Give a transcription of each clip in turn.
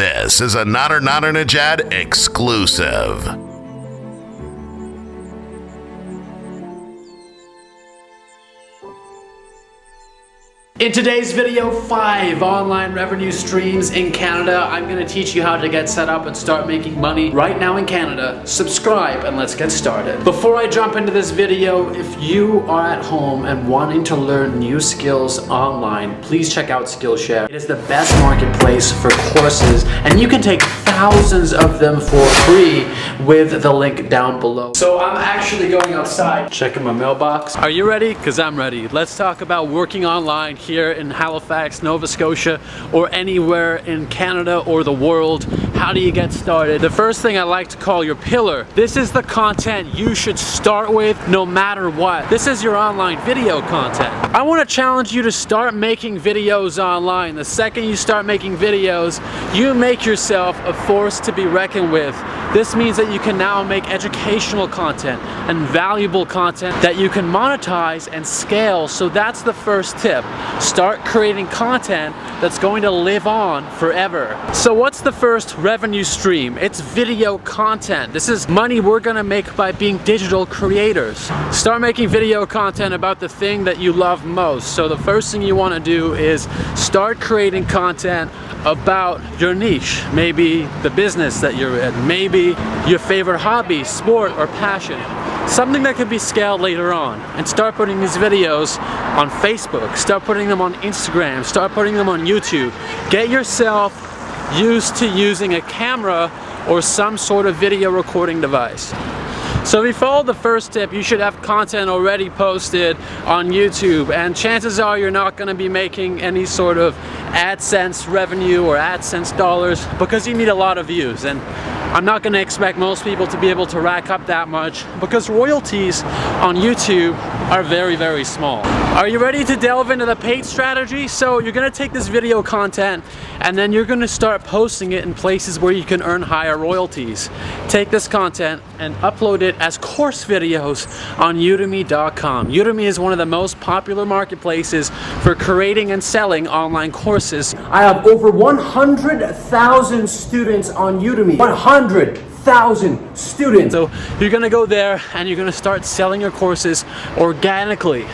This is a Nadernejad exclusive. In today's video, 5 online revenue streams in Canada. I'm going to teach you how to get set up and start making money right now in Canada. Subscribe and let's get started. Before I jump into this video, if you are at home and wanting to learn new skills online, please check out Skillshare. It is the best marketplace for courses and you can take thousands of them for free with the link down below. So I'm actually going outside, checking my mailbox. Are you ready? Because I'm ready. Let's talk about working online here in Halifax, Nova Scotia, or anywhere in Canada or the world. How do you get started? The first thing I like to call your pillar. This is the content you should start with no matter what. This is your online video content. I want to challenge you to start making videos online. The second you start making videos, you make yourself a force to be reckoned with. This means that you can now make educational content and valuable content that you can monetize and scale. So that's the first tip. Start creating content that's going to live on forever. So what's the first revenue stream? It's video content. This is money we're gonna make by being digital creators. Start making video content about the thing that you love most. So the first thing you want to do is start creating content about your niche, maybe the business that you're in, maybe your favorite hobby, sport, or passion. Something that can be scaled later on, and start putting these videos on Facebook, start putting them on Instagram, start putting them on YouTube. Get yourself used to using a camera or some sort of video recording device. So if you follow the first tip, you should have content already posted on YouTube, and chances are you're not going to be making any sort of AdSense revenue or AdSense dollars because you need a lot of views, and I'm not going to expect most people to be able to rack up that much because royalties on YouTube are very, very small. Are you ready to delve into the paid strategy? So you're going to take this video content and then you're going to start posting it in places where you can earn higher royalties. Take this content and upload it as course videos on Udemy.com. Udemy is one of the most popular marketplaces for creating and selling online courses. I have over 100,000 students on Udemy. 100,000 students. So you're gonna go there and you're gonna start selling your courses organically.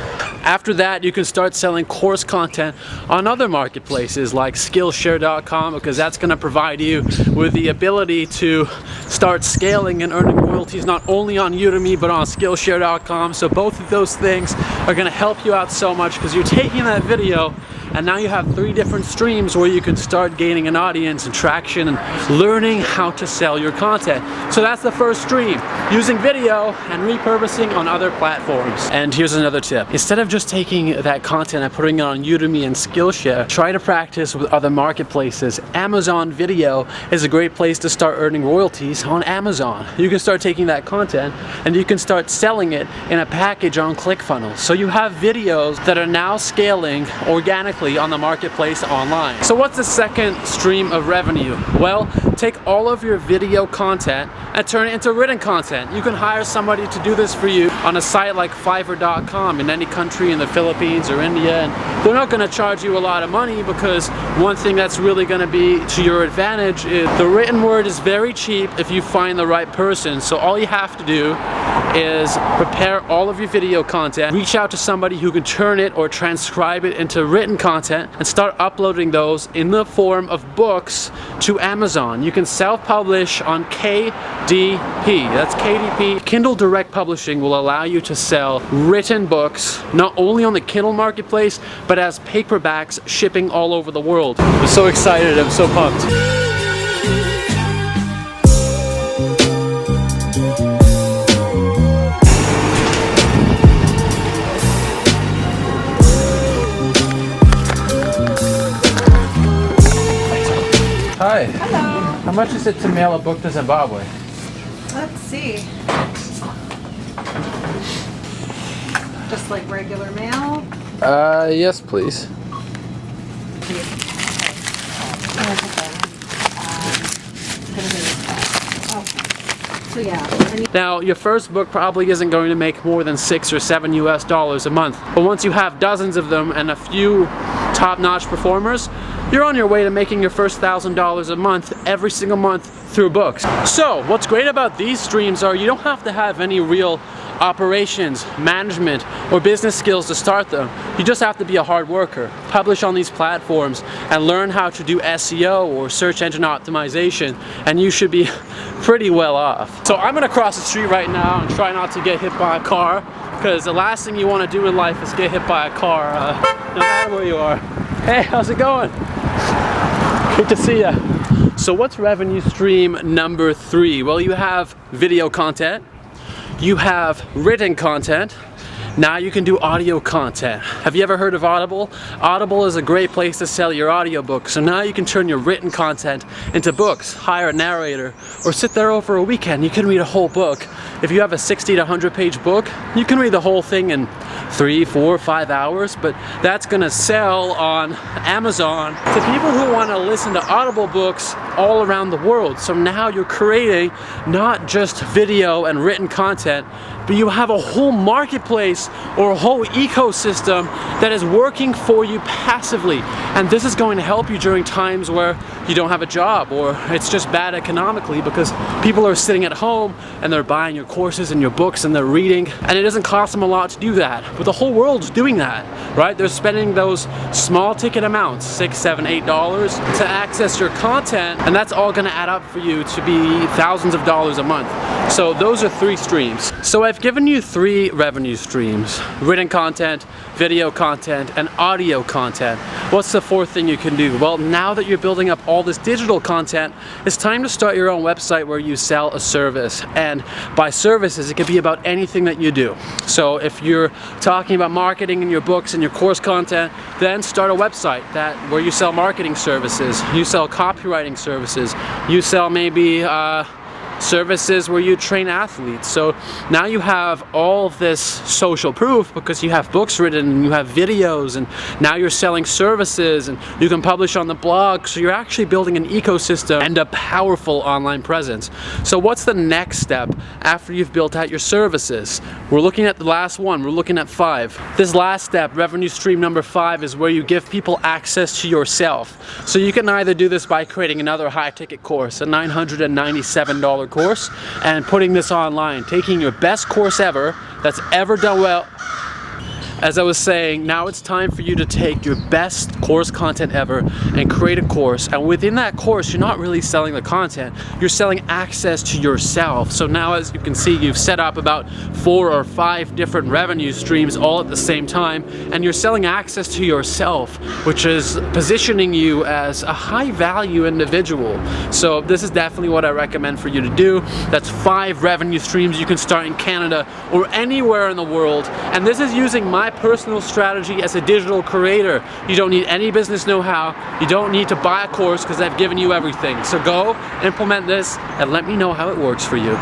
After that, you can start selling course content on other marketplaces like Skillshare.com, because that's going to provide you with the ability to start scaling and earning royalties not only on Udemy but on Skillshare.com. So both of those things are going to help you out so much because you're taking that video and now you have 3 different streams where you can start gaining an audience and traction and learning how to sell your content. So that's the first stream, using video and repurposing on other platforms. And here's another tip. Instead of just taking that content and putting it on Udemy and Skillshare, try to practice with other marketplaces. Amazon Video is a great place to start earning royalties on Amazon. You can start taking that content and you can start selling it in a package on ClickFunnels. So you have videos that are now scaling organically on the marketplace online. So what's the second stream of revenue? Well, take all of your video content and turn it into written content. You can hire somebody to do this for you on a site like Fiverr.com in any country in the Philippines or India, and they're not going to charge you a lot of money because one thing that's really going to be to your advantage is the written word is very cheap if you find the right person. So all you have to do is prepare all of your video content, reach out to somebody who can turn it or transcribe it into written content, and start uploading those in the form of books to Amazon. You can self-publish on KDP. That's KDP. Kindle Direct Publishing will allow you to sell written books not only on the Kindle marketplace but as paperbacks shipping all over the world. I'm so excited. I'm so pumped. Hi. Hello. How much is it to mail a book to Zimbabwe? Let's see. Just like regular mail? Yes, please. So yeah. Now, your first book probably isn't going to make more than $6 or $7 US a month. But once you have dozens of them and a few top-notch performers, you're on your way to making your first $1,000 a month every single month through books. So what's great about these streams are you don't have to have any real operations, management, or business skills to start them. You just have to be a hard worker, publish on these platforms, and learn how to do SEO or search engine optimization, and you should be pretty well off. So I'm gonna cross the street right now and try not to get hit by a car, because the last thing you want to do in life is get hit by a car, no matter where you are. Hey, how's it going? Good to see ya. So what's revenue stream number 3? Well, you have video content, you have written content, now you can do audio content. Have you ever heard of Audible? Audible is a great place to sell your audiobooks. So now you can turn your written content into books, hire a narrator, or sit there over a weekend. You can read a whole book. If you have a 60 to 100 page book, you can read the whole thing in 3, 4, 5 hours, but that's gonna sell on Amazon to people who want to listen to Audible books all around the world. So now you're creating not just video and written content, but you have a whole marketplace or a whole ecosystem that is working for you passively. And this is going to help you during times where you don't have a job or it's just bad economically, because people are sitting at home and they're buying your courses and your books and they're reading, and it doesn't cost them a lot to do that. But the whole world's doing that, right? They're spending those small ticket amounts, $6, $7, $8 to access your content, and that's all gonna add up for you to be thousands of dollars a month. So those are 3 streams. So I've given you 3 revenue streams: written content, video content, and audio content. What's the 4th thing you can do? Well, now that you're building up all this digital content, it's time to start your own website where you sell a service. And by services, it could be about anything that you do. So if you're talking about marketing in your books and your course content, then start a website where you sell marketing services, you sell copywriting services, you sell maybe services where you train athletes. So now you have all of this social proof because you have books written and you have videos, and now you're selling services and you can publish on the blog. So you're actually building an ecosystem and a powerful online presence. So what's the next step after you've built out your services? We're looking at the last one. We're looking at 5. This last step, revenue stream number 5, is where you give people access to yourself. So you can either do this by creating another high ticket course, a $997 course, and putting this online, taking your best course ever that's ever done well. As I was saying, now it's time for you to take your best course content ever and create a course. And within that course, you're not really selling the content, you're selling access to yourself. So now, as you can see, you've set up about 4 or 5 different revenue streams all at the same time, and you're selling access to yourself, which is positioning you as a high value individual. So this is definitely what I recommend for you to do. That's 5 revenue streams you can start in Canada or anywhere in the world. And this is using my personal strategy as a digital creator. You don't need any business know-how. You don't need to buy a course because I've given you everything. So go implement this and let me know how it works for you.